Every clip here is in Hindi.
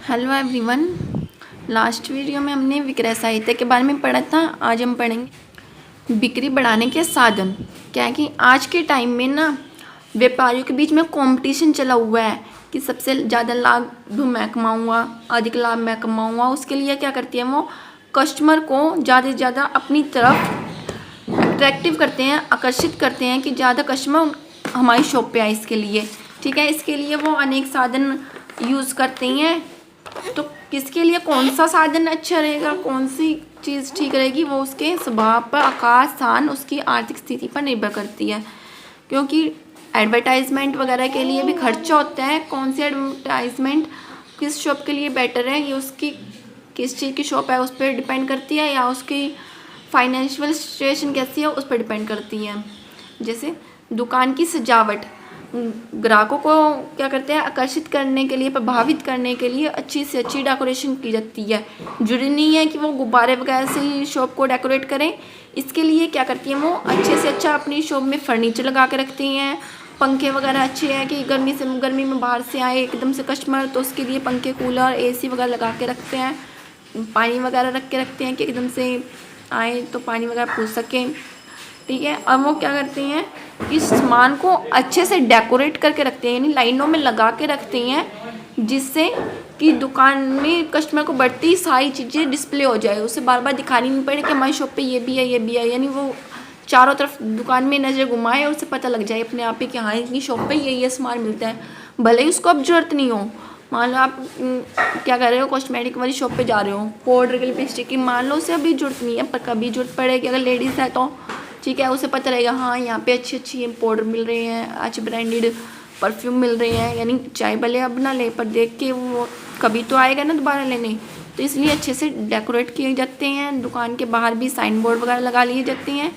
Hello everyone. लास्ट वीडियो में हमने विक्रय साहित्य के बारे में पढ़ा था। आज हम पढ़ेंगे बिक्री बढ़ाने के साधन। क्या है कि आज के टाइम में ना व्यापारियों के बीच में कंपटीशन चला हुआ है कि सबसे ज़्यादा लाभ मैं कमाऊँगा, अधिक लाभ मैं कमाऊँगा। उसके लिए क्या करती है, वो कस्टमर को ज़्यादा से ज़्यादा अपनी तरफ अट्रैक्टिव करते हैं, आकर्षित करते हैं कि ज़्यादा कस्टमर हमारी शॉप पे आए। इसके लिए ठीक है, इसके लिए वो अनेक साधन यूज़ करते हैं। तो किसके लिए कौन सा साधन अच्छा रहेगा, कौन सी चीज़ ठीक रहेगी, वो उसके स्वभाव पर, आकार, स्थान, उसकी आर्थिक स्थिति पर निर्भर करती है। क्योंकि एडवर्टाइजमेंट वगैरह के लिए भी खर्चा होता है। कौन सी एडवर्टाइजमेंट किस शॉप के लिए बेटर है, ये उसकी किस चीज़ की शॉप है उस पर डिपेंड करती है, या उसकी फाइनेंशियल सिचुएशन कैसी है उस पर डिपेंड करती है। जैसे दुकान की सजावट ग्राहकों को क्या करते हैं, आकर्षित करने के लिए, प्रभावित करने के लिए अच्छी से अच्छी डेकोरेशन की जाती है। जरूरी नहीं है कि वो गुब्बारे वगैरह से ही शॉप को डेकोरेट करें। इसके लिए क्या करती है, वो अच्छे से अच्छा अपनी शॉप में फर्नीचर लगा के रखती हैं। पंखे वगैरह अच्छे हैं कि गर्मी में बाहर से आए एकदम से कस्टमर, तो उसके लिए पंखे, कूलर, एसी वगैरह लगा के रखते हैं। पानी वगैरह रख के रखते हैं कि एकदम से आए तो पानी वगैरह पूछ सकें। ठीक है, अब वो क्या करते हैं, इस सामान को अच्छे से डेकोरेट करके रखते हैं, यानी लाइनों में लगा के रखते हैं, जिससे कि दुकान में कस्टमर को बढ़ती ही सारी चीज़ें डिस्प्ले हो जाए, उसे बार बार दिखानी नहीं पड़े कि हमारी शॉप पे ये भी है, ये भी है। यानी वो चारों तरफ दुकान में नज़र घुमाए और उसे पता लग जाए अपने आप ही कि हाँ, इनकी शॉप पे ये सामान मिलता है। भले ही उसको अब जरूरत नहीं हो। मान लो आप क्या कर रहे हो, कॉस्मेटिक वाली शॉप पे जा रहे हो, पाउडर की, लिपस्टिक की, मान लो उसे अभी जरूरत नहीं है, पर कभी जरूरत पड़ेगी अगर लेडीज़ है तो ठीक है, उसे पता रहेगा हाँ यहाँ पे अच्छी पाउडर मिल रहे हैं, अच्छे ब्रांडेड परफ्यूम मिल रहे हैं। यानी चाहे भले अब ना ले, पर देख के वो कभी तो आएगा ना दोबारा लेने, तो इसलिए अच्छे से डेकोरेट किए जाते हैं। दुकान के बाहर भी साइन बोर्ड वगैरह लगा लिए जाते हैं।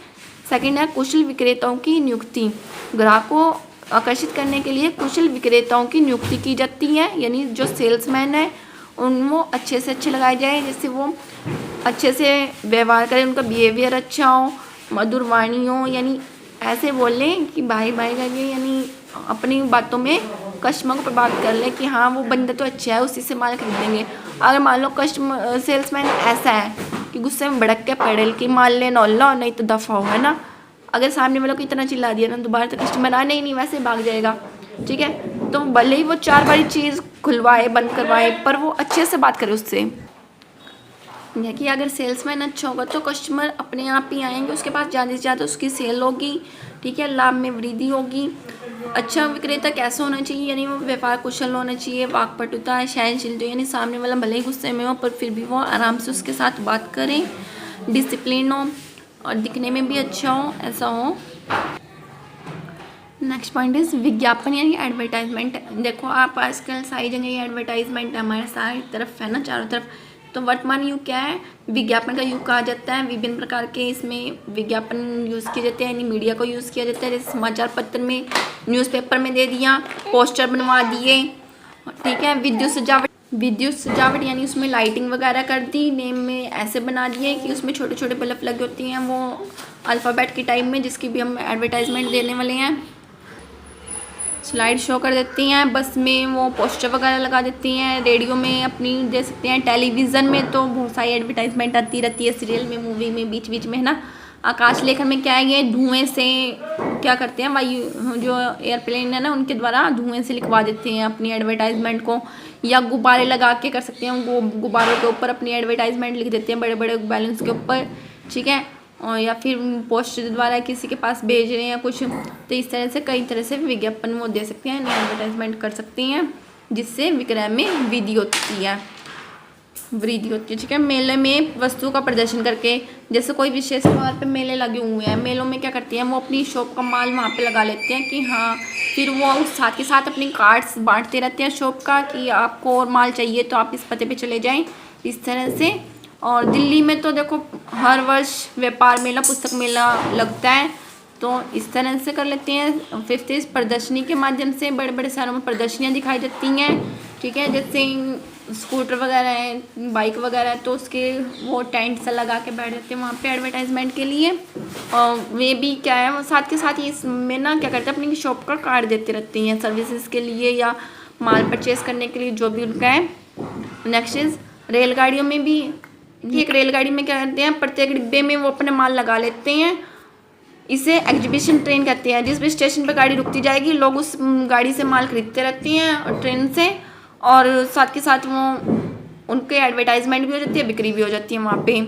सेकेंड है कुशल विक्रेताओं की नियुक्ति। ग्राहक को आकर्षित करने के लिए कुशल विक्रेताओं की नियुक्ति की जाती है, यानी जो सेल्समैन है उन वो अच्छे से अच्छे लगाए जाए, जिससे वो अच्छे से व्यवहार करें, उनका बिहेवियर अच्छा हो, मधुर वाणी हो, यानी ऐसे बोल लें कि भाई भाई करके, यानी अपनी बातों में कस्टमर को प्रभावित कर ले कि हाँ वो बंदा तो अच्छा है, उसी से माल खरीदेंगे। अगर मान लो कस्टमर सेल्समैन ऐसा है कि गुस्से में भड़क के पड़े कि माल ले नौ लो नहीं तो दफ़ा हो, है ना। अगर सामने वालों को इतना चिल्ला दिया ना, दोबारा तो कस्टमर आने ही नहीं, वैसे भाग जाएगा। ठीक है, तो भले ही वो 4 बारी चीज़ खुलवाए, बंद करवाए, पर वो अच्छे से बात करे उससे। या कि अगर सेल्समैन अच्छा होगा तो कस्टमर अपने आप ही आएंगे उसके पास, ज़्यादा से ज़्यादा उसकी सेल होगी। ठीक है, लाभ में वृद्धि होगी। अच्छा विक्रेता कैसा होना चाहिए, यानी वो व्यापार कुशल होना चाहिए, वाकपटुता, सहनशील, यानी सामने वाला भले ही गुस्से में हो पर फिर भी वो आराम से उसके साथ बात करें, डिसिप्लिन हो और दिखने में भी अच्छा हो, ऐसा हो। नेक्स्ट पॉइंट इज विज्ञापन यानी एडवर्टाइजमेंट। देखो आप आजकल सारी जगह एडवर्टाइजमेंट हमारे सारी तरफ है ना, चारों तरफ। तो वर्तमान युग क्या है, विज्ञापन का युग कहा जाता है। विभिन्न प्रकार के इसमें विज्ञापन यूज़ किए जाते हैं, यानी मीडिया को यूज़ किया जाता है। जैसे समाचार पत्र में, न्यूज़पेपर में दे दिया, पोस्टर बनवा दिए। ठीक है, विद्युत सजावट यानी उसमें लाइटिंग वगैरह कर दी, नेम में ऐसे बना दिए कि उसमें छोटे छोटे बल्ब लगे होती हैं, वो अल्फ़ाबेट के टाइप में, जिसकी भी हम एडवर्टाइजमेंट देने वाले हैं। स्लाइड शो कर देती हैं, बस में वो पोस्टर वगैरह लगा देती हैं, रेडियो में अपनी दे सकते हैं, टेलीविज़न में तो बहुत सारी एडवर्टाइजमेंट आती रहती है, सीरियल में, मूवी में, बीच बीच में, है ना। आकाश लेखन में क्या है, ये धुएं से क्या करते हैं, वायु जो एयरप्लेन है ना उनके द्वारा धुएं से लिखवा देते हैं अपनी एडवर्टाइजमेंट को। या गुब्बारे लगा के कर सकते हैं, वो गुब्बारों के ऊपर अपनी एडवर्टाइजमेंट लिख देते हैं, बड़े बड़े बैलून्स के ऊपर। ठीक है, और या फिर पोस्टर द्वारा किसी के पास भेज रहे हैं या कुछ, तो इस तरह से कई तरह से विज्ञापन वो दे सकते हैं, एडवर्टाइजमेंट कर सकती हैं, जिससे विक्रय में वृद्धि होती है। ठीक है, मेले में वस्तु का प्रदर्शन करके, जैसे कोई विशेष त्योहार पे मेले लगे हुए हैं, मेलों में क्या करती हैं, वो अपनी शॉप का माल वहाँ पे लगा लेते हैं कि हाँ, फिर वो उस साथ के साथ अपनी कार्ड्स बांटते रहते हैं शॉप का कि आपको और माल चाहिए तो आप इस पते पे चले जाएं, इस तरह से। और दिल्ली में तो देखो हर वर्ष व्यापार मेला, पुस्तक मेला लगता है, तो इस तरह से कर लेते हैं। फिफ्थ इज प्रदर्शनी के माध्यम से बड़े बड़े शहरों में प्रदर्शनियाँ दिखाई जाती हैं। ठीक है, जैसे स्कूटर वगैरह है, बाइक वगैरह है, तो उसके वो टेंट सा लगा के बैठ जाते हैं वहाँ पे एडवर्टाइजमेंट के लिए। और वे भी क्या है, वो साथ के साथ ही इसमें ना क्या करते हैं, अपनी शॉप का कार्ड देते रहते हैं सर्विसेज के लिए या माल परचेस करने के लिए, जो भी उनका है। नेक्स्ट इज रेलगाड़ियों में भी एक रेलगाड़ी में क्या करते हैं, प्रत्येक डिब्बे में वो अपने माल लगा लेते हैं। इसे एग्जीबिशन ट्रेन कहते हैं। जिस भी स्टेशन पर गाड़ी रुकती जाएगी लोग उस गाड़ी से माल खरीदते रहते हैं और ट्रेन से, और साथ के साथ वो उनके एडवर्टाइजमेंट भी हो जाती है, बिक्री भी हो जाती है वहाँ पे।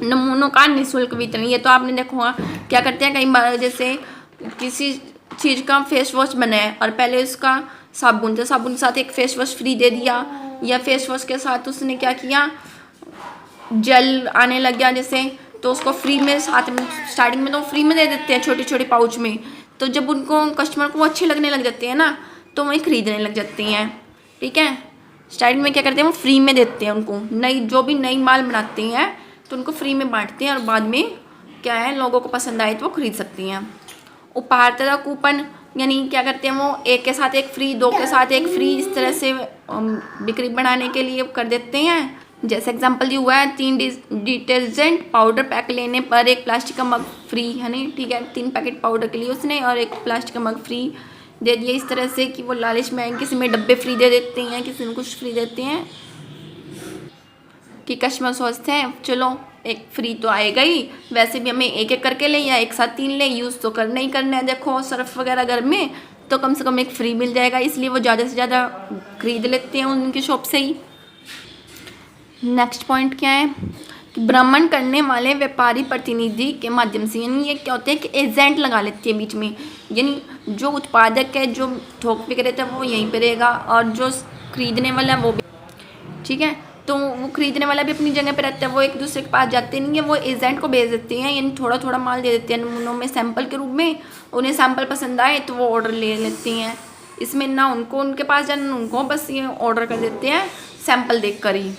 नमूनों का निःशुल्क वितरण, ये तो आपने देखा होगा क्या करते हैं कई बार, जैसे किसी चीज़ का फेस वॉश बना है और पहले उसका साबुन, तो साबुन के साथ एक फेस वॉश फ्री दे दिया, या फेस वॉश के साथ उसने क्या किया, जेल आने लग गया जैसे, तो उसको फ्री में साथ में स्टार्टिंग में तो फ्री में दे देते हैं छोटे छोटे पाउच में। तो जब उनको कस्टमर को वो अच्छे लगने लग जाते हैं ना, तो वही खरीदने लग जाते हैं। ठीक है, स्टार्टिंग में क्या करते हैं वो फ्री में देते हैं उनको, नई जो भी नई माल बनाते हैं तो उनको फ्री में बांटते हैं, और बाद में क्या है लोगों को पसंद आए तो वो खरीद सकती हैं। उपहार तथा कूपन, यानी क्या करते हैं वो एक के साथ एक फ्री, दो के साथ एक फ्री, इस तरह से बिक्री बढ़ाने के लिए कर देते हैं। जैसे एग्जांपल दिया हुआ है, 3 डिटर्जेंट पाउडर पैक लेने पर एक प्लास्टिक का मग फ्री, है नहीं, ठीक है, 3 पैकेट पाउडर के लिए उसने और एक प्लास्टिक का मग फ्री दे दिया। इस तरह से कि वो लालच में किसी में डब्बे फ्री दे देते हैं, किसी में कुछ फ्री देते हैं, कि कस्टमर सोचते हैं चलो एक फ्री तो आएगा ही, वैसे भी हमें एक एक करके लें या एक साथ 3 लें, यूज़ तो करना ही करना है, देखो सर्फ वगैरह घर में, तो कम से कम एक फ्री मिल जाएगा, इसलिए वो ज़्यादा से ज़्यादा खरीद लेते हैं उनकी शॉप से ही। नेक्स्ट पॉइंट क्या है कि भ्रमण करने वाले व्यापारी प्रतिनिधि के माध्यम से, यानी ये क्या होता है कि एजेंट लगा लेते हैं बीच में, यानी जो उत्पादक है, जो थोक विक्रेता है वो यहीं पर रहेगा, और जो खरीदने वाला है वो भी, ठीक है, तो वो खरीदने वाला भी अपनी जगह पे रहता है, वो एक दूसरे के पास जाते नहीं है, वो एजेंट को भेज देते हैं, यानी थोड़ा थोड़ा माल दे देते हैं नमूनों में सैंपल के रूप में, उन्हें सैंपल पसंद आए तो वो ऑर्डर ले लेते हैं। इसमें ना उनको उनके पास जाना उनको, बस ये ऑर्डर कर देते हैं सैंपल देख कर ही,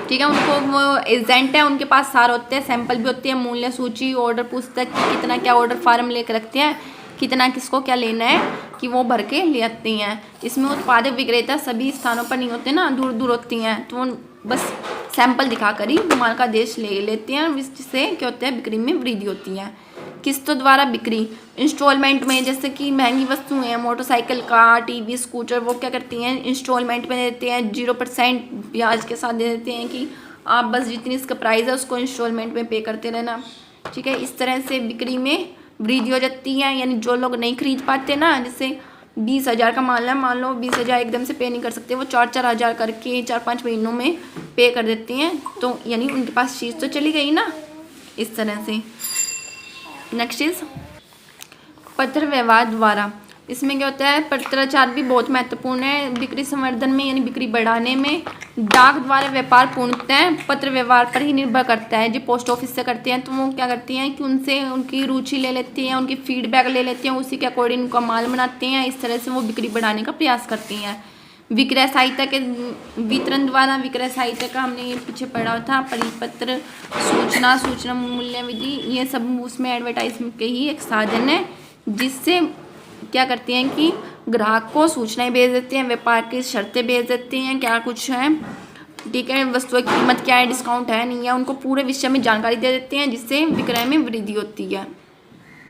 ठीक है। उनको वो एजेंट है, उनके पास सारे होते हैं, सैंपल भी होते हैं, मूल्य सूची, ऑर्डर पुस्तक, कितना क्या ऑर्डर फार्म लेकर रखते हैं, कितना किसको क्या लेना है, कि वो भर के ले आते हैं। इसमें उत्पादक विक्रेता सभी स्थानों पर नहीं होते ना, दूर दूर होती हैं, तो वो बस सैंपल दिखाकर ही माल का आदेश ले लेते हैं, जिससे क्या होता है बिक्री में वृद्धि होती है। किस्तों द्वारा बिक्री, इंस्टॉलमेंट में, जैसे कि महंगी वस्तुएं हैं, मोटरसाइकिल, कार, टीवी, स्कूटर, वो क्या करती हैं इंस्टॉलमेंट में देते हैं, 0% ब्याज के साथ दे देते हैं कि आप बस जितनी इसका प्राइस है उसको इंस्टॉलमेंट में पे करते रहना, ठीक है। इस तरह से बिक्री में वृद्धि हो जाती है, यानी जो लोग नहीं खरीद पाते ना, जैसे 20,000 का माल है, मान लो 20,000 एकदम से पे नहीं कर सकते, वो 4-4 हज़ार करके 4-5 महीनों में पे कर देते हैं, तो यानी उनके पास चीज़ तो चली गई ना, इस तरह से। नेक्स्ट इज पत्र व्यवहार द्वारा, इसमें क्या होता है पत्राचार भी बहुत महत्वपूर्ण है बिक्री संवर्धन में, यानी बिक्री बढ़ाने में। डाक द्वारा व्यापार पूर्णतः पत्र व्यवहार पर ही निर्भर करता है। जो पोस्ट ऑफिस से करते हैं तो वो क्या करती हैं कि उनसे उनकी रुचि ले लेती हैं, उनकी फीडबैक ले लेती हैं, उसी के अकॉर्डिंग उनका माल बनाते हैं, इस तरह से वो बिक्री बढ़ाने का प्रयास करती हैं। विक्रय सहायता के वितरण द्वारा, विक्रय सहायता का हमने ये पीछे पढ़ा था, परिपत्र, सूचना मूल्य विधि, ये सब उसमें एडवर्टाइजमेंट के ही एक साधन है, जिससे क्या करती हैं कि ग्राहक को सूचनाएं भेज देते हैं, व्यापार की शर्तें भेज देते हैं, क्या कुछ है, ठीक है, वस्तुओं की कीमत क्या है, डिस्काउंट है नहीं है, उनको पूरे विषय में जानकारी दे देते हैं, जिससे विक्रय में वृद्धि होती है।